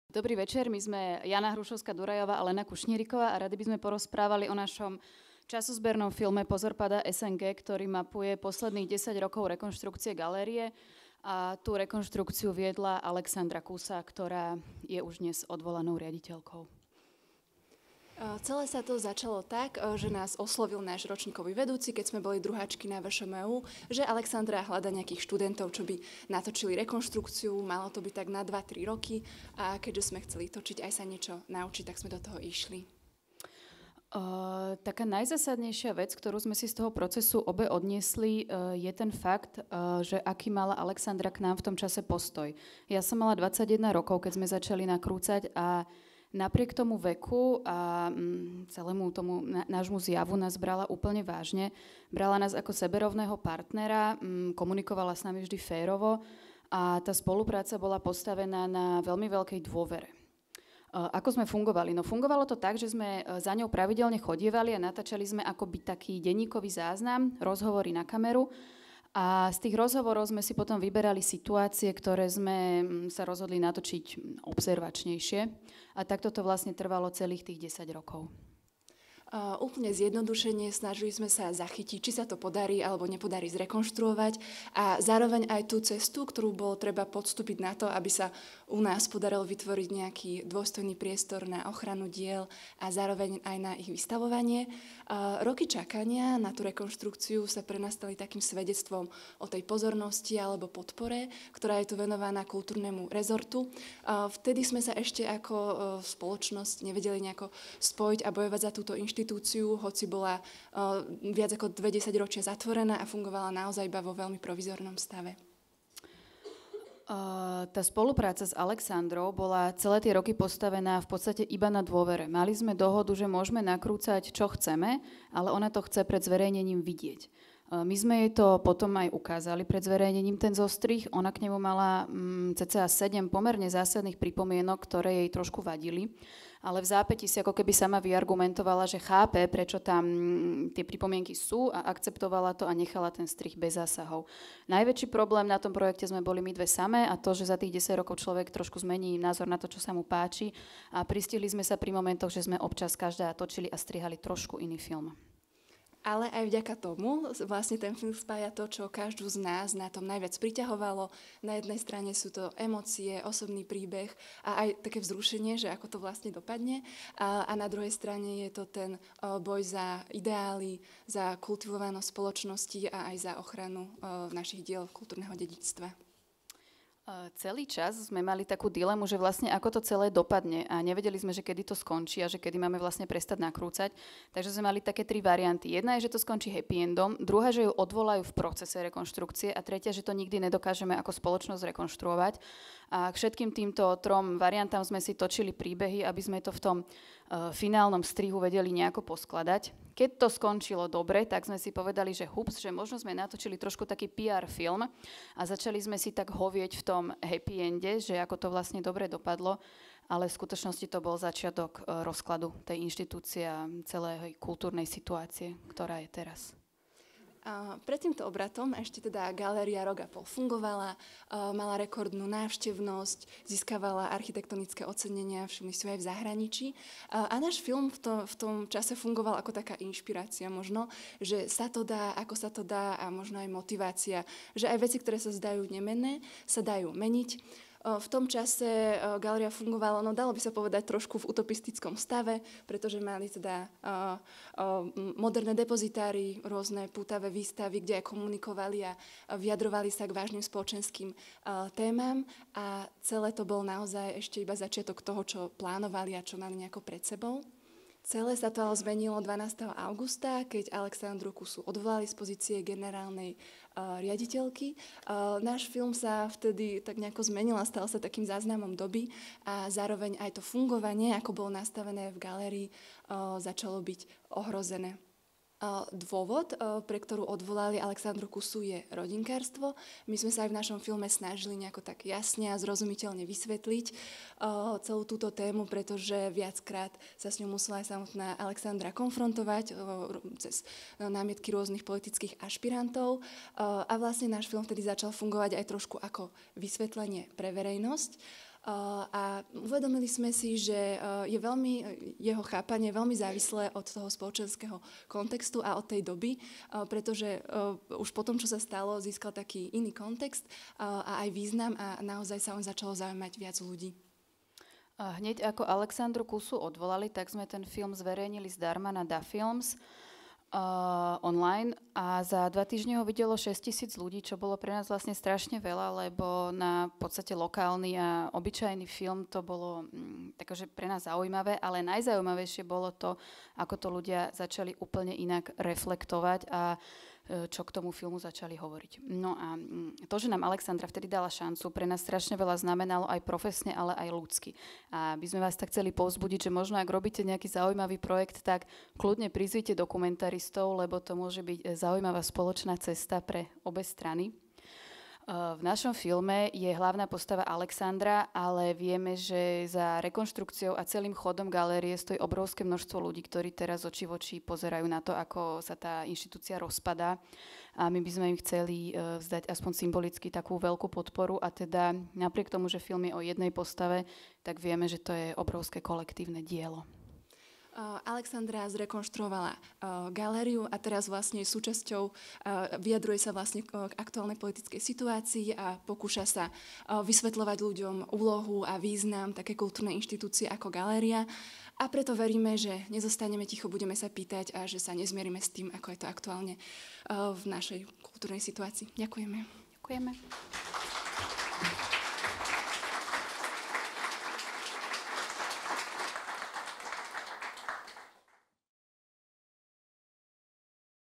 Dobrý večer, my sme Jana Hrušovská-Durajová a Lena Kušníriková a rady by sme porozprávali o našom časozbernom filme Pozor, padá SNG, ktorý mapuje posledných 10 rokov rekonštrukcie galérie a tú rekonštrukciu viedla Alexandra Kusa, ktorá je už dnes odvolanou riaditeľkou. Celé sa to začalo tak, že nás oslovil náš ročníkový vedúci, keď sme boli druháčky na VŠMU, že Alexandra hľada nejakých študentov, čo by natočili rekonštrukciu, malo to byť tak na 2-3 roky a keďže sme chceli točiť aj sa niečo naučiť, tak sme do toho išli. Taká najzásadnejšia vec, ktorú sme si z toho procesu obe odniesli, je ten fakt, že aký mala Alexandra k nám v tom čase postoj. Ja som mala 21 rokov, keď sme začali nakrúcať a napriek tomu veku a celému tomu nášmu zjavu nás brala úplne vážne. Brala nás ako seberovného partnera, komunikovala s nami vždy férovo a tá spolupráca bola postavená na veľmi veľkej dôvere. Ako sme fungovali? No fungovalo to tak, že sme za ňou pravidelne chodievali a natáčali sme akoby taký denníkový záznam, rozhovory na kameru. A z tých rozhovorov sme si potom vyberali situácie, ktoré sme sa rozhodli natočiť observačnejšie. A takto to vlastne trvalo celých tých 10 rokov. Úplne zjednodušene snažili sme sa zachytiť, či sa to podarí alebo nepodarí zrekonštruovať a zároveň aj tú cestu, ktorú bolo treba podstúpiť na to, aby sa u nás podarilo vytvoriť nejaký dôstojný priestor na ochranu diel a zároveň aj na ich vystavovanie. Roky čakania na tú rekonštrukciu sa pre nás stali takým svedectvom o tej pozornosti alebo podpore, ktorá je tu venovaná kultúrnemu rezortu. Vtedy sme sa ešte ako spoločnosť nevedeli nejako spojiť a bojovať za túto inštitúciu, hoci bola viac ako 20 ročia zatvorená a fungovala naozaj iba vo veľmi provizornom stave. Tá spolupráca s Alexandrou bola celé tie roky postavená v podstate iba na dôvere. Mali sme dohodu, že môžeme nakrúcať, čo chceme, ale ona to chce pred zverejnením vidieť. My sme jej to potom aj ukázali pred zverejnením, ten zostrih. Ona k nemu mala cca 7 pomerne zásadných pripomienok, ktoré jej trošku vadili. Ale v zápäti si ako keby sama vyargumentovala, že chápe, prečo tam tie pripomienky sú a akceptovala to a nechala ten strih bez zásahov. Najväčší problém na tom projekte sme boli my dve samé a to, že za tých 10 rokov človek trošku zmení názor na to, čo sa mu páči a pristihli sme sa pri momentoch, že sme občas každá točili a strihali trošku iný film. Ale aj vďaka tomu vlastne ten film spája to, čo každú z nás na tom najviac priťahovalo. Na jednej strane sú to emócie, osobný príbeh a aj také vzrušenie, že ako to vlastne dopadne. A na druhej strane je to ten boj za ideály, za kultivovanosť spoločnosti a aj za ochranu našich diel kultúrneho dedičstva. Celý čas sme mali takú dilemu, že vlastne ako to celé dopadne a nevedeli sme, že kedy to skončí a že kedy máme vlastne prestať nakrúcať. Takže sme mali také 3 varianty. Jedna je, že to skončí happy endom, druhá, že ju odvolajú v procese rekonštrukcie a tretia, že to nikdy nedokážeme ako spoločnosť rekonštruovať. A k všetkým týmto 3 variantám sme si točili príbehy, aby sme to v tom finálnom strihu vedeli nejako poskladať. Keď to skončilo dobre, tak sme si povedali, že hups, že možno sme natočili trošku taký PR film a začali sme si tak hovieť v tom happy ende, že ako to vlastne dobre dopadlo, ale v skutočnosti to bol začiatok rozkladu tej inštitúcie a celej kultúrnej situácie, ktorá je teraz. Pred týmto obratom ešte teda Galéria Rok a pol fungovala, mala rekordnú návštevnosť, získavala architektonické ocenenia, všimli si aj v zahraničí. A náš film v tom čase fungoval ako taká inšpirácia možno, že sa to dá, ako sa to dá a možno aj motivácia, že aj veci, ktoré sa zdajú nemenné, sa dajú meniť. V tom čase galéria fungovala, no dalo by sa povedať trošku v utopistickom stave, pretože mali teda moderné depozitáry, rôzne pútavé výstavy, kde aj komunikovali a vyjadrovali sa k vážnym spoločenským témam a celé to bol naozaj ešte iba začiatok toho, čo plánovali a čo mali nejako pred sebou. Celé sa to ale zmenilo 12. augusta, keď Alexandru Kusu odvolali z pozície generálnej riaditeľky. Náš film sa vtedy tak nejako zmenil a stal sa takým záznamom doby a zároveň aj to fungovanie, ako bolo nastavené v galérii, začalo byť ohrozené. Dôvod, pre ktorú odvolali Alexandru Kusu, je rodinkárstvo. My sme sa aj v našom filme snažili nejako tak jasne a zrozumiteľne vysvetliť celú túto tému, pretože viackrát sa s ňou musela aj samotná Alexandra konfrontovať cez námietky rôznych politických ašpirantov. A vlastne náš film vtedy začal fungovať aj trošku ako vysvetlenie pre verejnosť. A uvedomili sme si, že jeho chápanie veľmi závislé od toho spoločenského kontextu a od tej doby, pretože už po tom, čo sa stalo, získal taký iný kontext a aj význam a naozaj sa on začalo zaujímať viac ľudí. Hneď ako Alexandru Kusu odvolali, tak sme ten film zverejnili zdarma na DaFilms online a za 2 týždne ho videlo 6 000 ľudí, čo bolo pre nás vlastne strašne veľa, lebo na v podstate lokálny a obyčajný film to bolo takže pre nás zaujímavé, ale najzaujímavejšie bolo to, ako to ľudia začali úplne inak reflektovať a čo k tomu filmu začali hovoriť. No a to, že nám Alexandra vtedy dala šancu, pre nás strašne veľa znamenalo aj profesne, ale aj ľudsky. A by sme vás tak chceli povzbudiť, že možno ak robíte nejaký zaujímavý projekt, tak kľudne prizvite dokumentaristov, lebo to môže byť zaujímavá spoločná cesta pre obe strany. V našom filme je hlavná postava Alexandra, ale vieme, že za rekonštrukciou a celým chodom galérie stojí obrovské množstvo ľudí, ktorí teraz oči v oči pozerajú na to, ako sa tá inštitúcia rozpadá. A my by sme im chceli vzdať aspoň symbolicky takú veľkú podporu. A teda napriek tomu, že film je o jednej postave, tak vieme, že to je obrovské kolektívne dielo. Alexandra zrekonštruovala galériu a teraz vlastne súčasťou vyjadruje sa vlastne k aktuálnej politickej situácii a pokúša sa vysvetľovať ľuďom úlohu a význam také kultúrnej inštitúcie ako galéria. A preto veríme, že nezostaneme ticho, budeme sa pýtať a že sa nezmierime s tým, ako je to aktuálne v našej kultúrnej situácii. Ďakujeme. Ďakujeme.